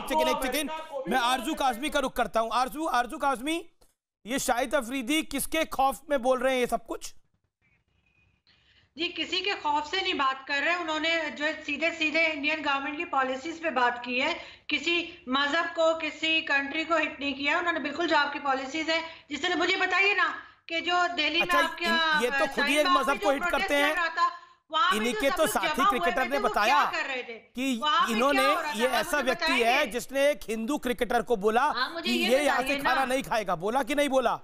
Second मैं आरजू काज़मी का रुख करता हूं। आरजू काज़मी, ये शाहिद अफरीदी किसके खौफ में बोल रहे हैं ये सब कुछ? जी, किसी के खौफ से नहीं बात कर रहे हैं। उन्होंने जो सीधे सीधे इंडियन गवर्नमेंट की पॉलिसीज पे बात की है, किसी मजहब को, किसी कंट्री को हिट नहीं किया उन्होंने। बिल्कुल जो आपकी पॉलिसीज है, जिस तरह मुझे बताइए ना कि जो दिल्ली में आपके ये तो खुद ही एक मजहब को हिट करते हैं। इन्हीं के तो साथी क्रिकेटर ने बताया कि इन्होंने, ये ऐसा व्यक्ति है जिसने एक हिंदू क्रिकेटर को बोला कि ये यहाँ से खाना नहीं खाएगा। बोला कि नहीं बोला?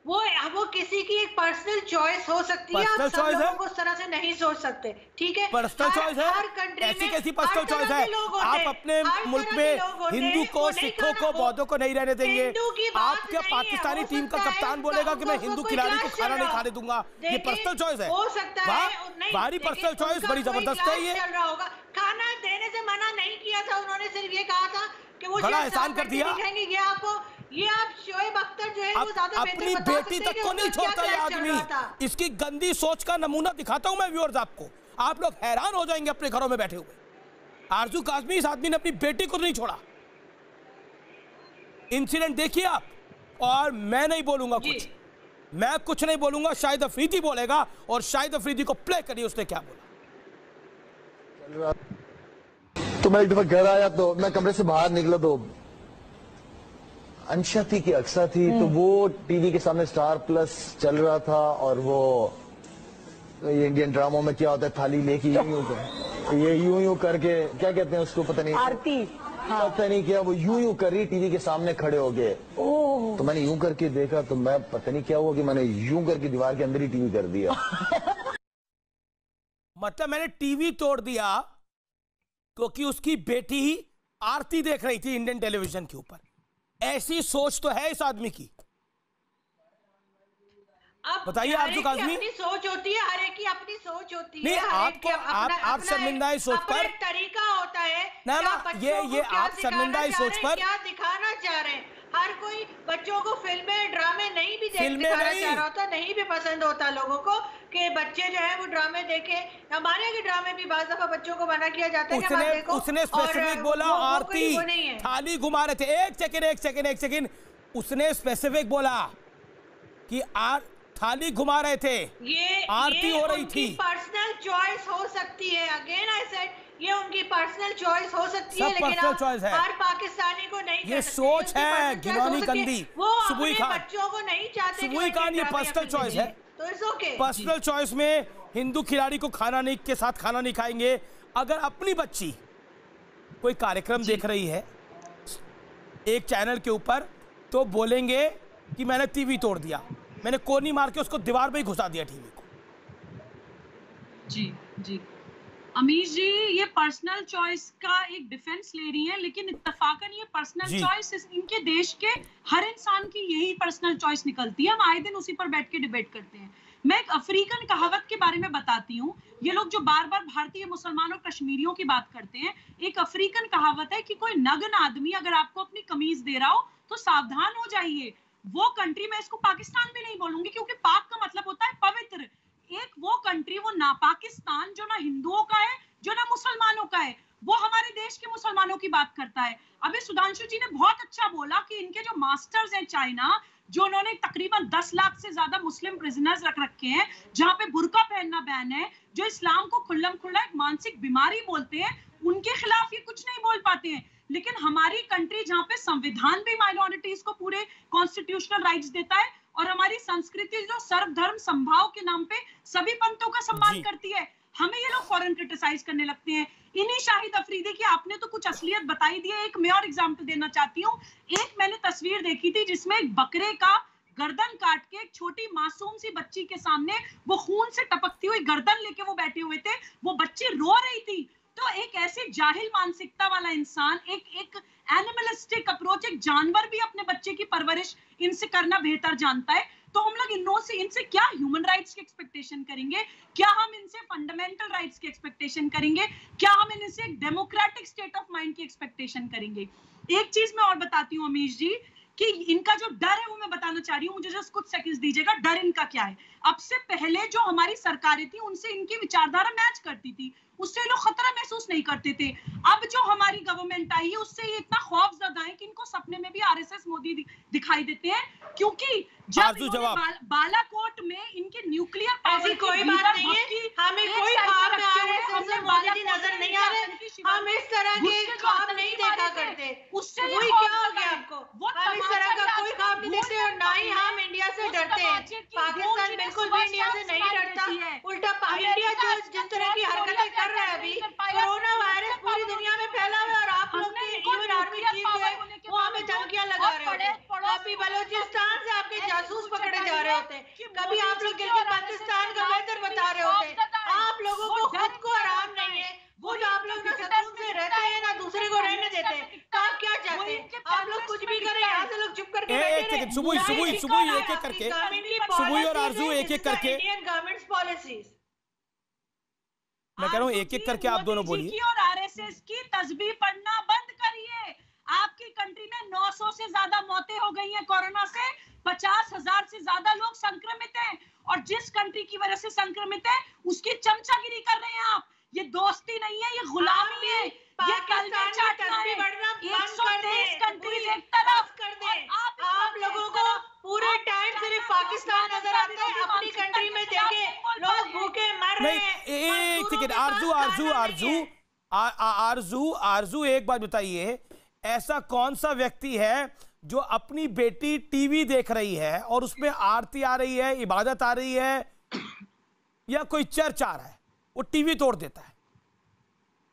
वो किसी की एक पर्सनल चॉइस हो सकती है। आप सब लोगों को उस तरह से नहीं सोच सकते, ठीक है? पर्सनल चॉइस है? हर कंट्री में ऐसी कैसी पर्सनल चॉइस है? आप अपने मुल्क में हिंदू को, सिखों को, बौद्धों को नहीं रहने देंगे। आपके पाकिस्तानी टीम का कप्तान बोलेगा कि मैं हिंदू खिलाड़ी को खाना नहीं खाने दूंगा। ये पर्सनल चॉइस है? हो सकता है बाहरी पर्सनल चॉइस बड़ी जबरदस्त है। ये चल रहा होगा। खाना देने से मना नहीं किया था उन्होंने, सिर्फ ये कहा था कि वो बड़ा एहसान कर दिया। ये आप शोएब अख्तर जो है वो ज्यादा अपनी बेटी तक को नहीं छोड़ता ये आदमी। इसकी गंदी सोच का नमूना दिखाता हूं मैं व्यूअर्स आपको। आप लोग हैरान हो जाएंगे अपने घरों में बैठे हुए। आरजू काज़मी, इस आदमी ने अपनी बेटी को नहीं छोड़ा। इंसिडेंट देखिए आप, और मैं नहीं बोलूंगा कुछ, मैं कुछ नहीं बोलूंगा, शाहिद अफरीदी बोलेगा। और शाहिद अफरीदी को प्ले करिए उसने क्या बोला। तो मैं एक दफा घर आया तो मैं कमरे से बाहर निकला तो अंशा थी कि अक्सा थी, तो वो टीवी के सामने स्टार प्लस चल रहा था। और वो ये इंडियन ड्रामों में क्या होता है, थाली लेके यूं यूं करके, क्या कहते हैं उसको, पता नहीं, आरती, पता नहीं क्या, वो यूं कर रही टीवी के सामने खड़े हो गए। तो मैंने यूं करके देखा तो मैं, पता नहीं क्या हुआ कि मैंने यूं करके दीवार के अंदर ही टीवी कर दिया। मतलब मैंने टीवी तोड़ दिया क्योंकि उसकी बेटी ही आरती देख रही थी इंडियन टेलीविजन के ऊपर। ऐसी सोच तो है इस आदमी की। बताइए आरजू काज़मी। अपनी सोच होती है, हर एक की अपनी सोच होती है। आपको आप शर्मिंदा इस सोच पर, तरीका होता है ना ये आप शर्मिंदा इस सोच पर क्या दिखाना चाह रहे हैं। हर कोई बच्चों को फिल्में ड्रामे नहीं भी दिखाना चाह रहा होता, नहीं भी पसंद होता लोगों को कि बच्चे जो है वो ड्रामे देखे। हमारे यहाँ के ड्रामे भी बाज़ दफा बच्चों को मना किया जाता है। उसने स्पेसिफिक बोला आरती थाली घुमा रहे थे। एक सेकेंड उसने स्पेसिफिक बोला कि थाली घुमा रहे थे, ये आरती हो रही थी। पर्सनल चॉइस हो सकती है। अगेन आई सेड, ये उनकी पर्सनल चॉइस हो सकती है, लेकिन हर पाकिस्तानी को नहीं। ये सोच है गिनौनी गंदी। सुबुई खान बच्चों को नहीं चाहते। सुबुई खान, ये पर्सनल चॉइस है। तो इट्स ओके। पर्सनल चॉइस में हिंदू खिलाड़ी को खाना नहीं के साथ खाना नहीं खाएंगे। अगर अपनी बच्ची कोई कार्यक्रम देख रही है एक चैनल के ऊपर तो बोलेंगे कि मैंने टीवी तोड़ दिया, मैंने कोनी मार के उसको दीवार में ही घुसा दिया टीवी को। जी अमीश जी, ये पर्सनल चॉइस का एक डिफेंस ले रही हैं, लेकिन इत्तफाकन ये पर्सनल चॉइस इनके देश के हर इंसान की यही पर्सनल चॉइस निकलती है। हम आए दिन उसी पर बैठ के डिबेट करते हैं। मैं एक अफ्रीकन कहावत के बारे में बताती हूँ। ये लोग जो बार बार भारतीय मुसलमानों कश्मीरियों की बात करते हैं, एक अफ्रीकन कहावत है कि कोई नग्न आदमी अगर आपको अपनी कमीज दे रहा हो तो सावधान हो जाइए। वो कंट्री, मैं इसको पाकिस्तान भी नहीं बोलूंगी क्योंकि पाक का मतलब होता है पवित्र। एक वो कंट्री, वो ना पाकिस्तान जो ना हिंदुओं का है जो ना मुसलमानों का है, वो हमारे देश के मुसलमानों की बात करता है। अभी सुधांशु जी ने बहुत अच्छा बोला कि इनके जो मास्टर्स हैं चाइना, जो उन्होंने तकरीबन 10 लाख से ज्यादा मुस्लिम प्रिजनर्स रख रखे हैं, जहां पे बुर्का पहनना बैन है, जो इस्लाम को खुल्लम खुल्ला एक मानसिक बीमारी बोलते हैं, उनके खिलाफ ये कुछ नहीं बोल पाते हैं। लेकिन हमारी कंट्री जहां पे संविधान भी माइनॉरिटीज को पूरे कॉन्स्टिट्यूशनल राइट्स देता है और हमारी संस्कृति जो सर्वधर्म संभाव के नाम पे सभी पंथों का सम्मान करती है, हमें ये लोग फौरन क्रिटिसाइज करने लगते हैं। इन्हीं शाहिद अफरीदी की आपने तो कुछ असलियत बताई दी है। एक मैं और एग्जाम्पल देना चाहती हूँ। एक मैंने तस्वीर देखी थी जिसमें एक बकरे का गर्दन काट के एक छोटी मासूम सी बच्ची के सामने वो खून से टपकती हुई गर्दन लेके वो बैठे हुए थे, वो बच्ची रो रही थी। तो एक ऐसे जाहिल मानसिकता वाला इंसान, एक एनिमलिस्टिक अप्रोच, एक जानवर भी अपने बच्चे की परवरिश इनसे करना बेहतर जानता है। तो हम लोग इनसे क्या ह्यूमन राइट्स की एक्सपेक्टेशन करेंगे? क्या हम इनसे फंडामेंटल राइट्स की एक्सपेक्टेशन करेंगे? क्या हम इनसे एक डेमोक्रेटिक स्टेट ऑफ माइंड की एक्सपेक्टेशन करेंगे? एक चीज मैं और बताती हूँ अमीश जी कि इनका जो डर है वो मैं बताना चाह रही हूँ, मुझे जस्ट कुछ सेकंड्स दीजिएगा। डर इनका क्या है? अब से पहले जो हमारी सरकारें थी उनसे इनकी विचारधारा मैच करती थी, उससे लोग खतरा महसूस नहीं करते थे। अब जो हमारी गवर्नमेंट आई है उससे ये इतना खौफजदा है कि इनको सपने में भी आरएसएस मोदी दिखाई देते हैं, क्योंकि जब बालाकोट में इनके न्यूक्लियर ऐसी कोई बात नहीं है, हमें कोई ख्वाब में आरएसएस से मोदी जी नजर नहीं आ रहे, हम इस तरह के ख्वाब नहीं देखा करते। उससे वही क्या हो गया आपको? हम इस तरह का कोई ख्वाब नहीं देखते और ना ही हम इंडिया से डरते हैं। पाकिस्तान बिल्कुल भी इंडिया से नहीं डरता, उल्टा इंडिया जो जिस तरह की हरकतें कर रहा है अभी, कोरोना वायरस पूरी दुनिया में फैला हुआ है और आप लोग के इंडियन आर्मी चीफ जो है वो हमें धमकियां लगा रहे होते हैं। कभी बलोचिस्तान से आपके जासूस पकड़े जा रहे होते हैं, कभी आप लोग गिलगित बाल्टिस्तान का वेदर बता रहे होते हैं। आप लोगों को खुद को आराम नहीं है, वो जो आप लोग ना सुकून से रहते हैं ना दूसरे को रहने देते हैं। आप क्या चाहते हैं? आप लोग कुछ भी करें, यहाँ से लोग चुप करके बैठे रहे। सुबह एक एक करके, सुबह और आरजू एक एक करके, इंडियन गवर्नमेंट पॉलिसीज मैं कह रहा हूँ एक एक करके आप दोनों बोलिए। और आरएसएस की तस्बीह पढ़ना बंद करिए। आपकी कंट्री में 900 से ज्यादा मौतें हो गई हैं कोरोना से, 50,000 से ज्यादा लोग संक्रमित हैं, और जिस कंट्री की वजह से संक्रमित है उसकी चमचागिरी कर रहे हैं आप। ये दोस्ती नहीं है, ये गुलामी है, ये कल्चर चाटना है। 123 कंट्रीज एक तरफ कर दे। आप लोगों को पूरे टाइम सिर्फ पाकिस्तान नजर आता है, अपनी कंट्री में देखे लोग भूखे मर रहे हैं। एक सेकंड, आरजू एक बात बताइए, ऐसा कौन सा व्यक्ति है जो अपनी बेटी टीवी देख रही है और उसमें आरती आ रही है, इबादत आ रही है या कोई चर्च आ रहा है, वो टीवी तोड़ देता है?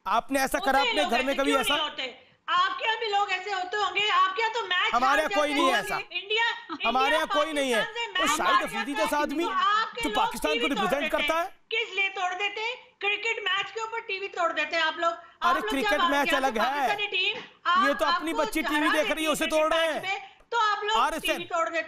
आपने ऐसा करा अपने घर में कभी? ऐसा आपके यहाँ भी लोग ऐसे होते होंगे, आपके यहाँ तो मैच हमारे यहाँ कोई नहीं है ऐसा, इंडिया हमारे यहाँ कोई नहीं है। तो शाहिद अफरीदी जैसा आदमी जो पाकिस्तान को रिप्रेजेंट करता है, किस लिए तोड़ देते हैं? क्रिकेट मैच के ऊपर टीवी तोड़ देते हैं आप लोग। अरे क्रिकेट मैच अलग है, ये तो अपनी बच्ची टीवी देख रही है उसे तोड़ रहे हैं, तो आप लोग टीवी तोड़ देते हैं।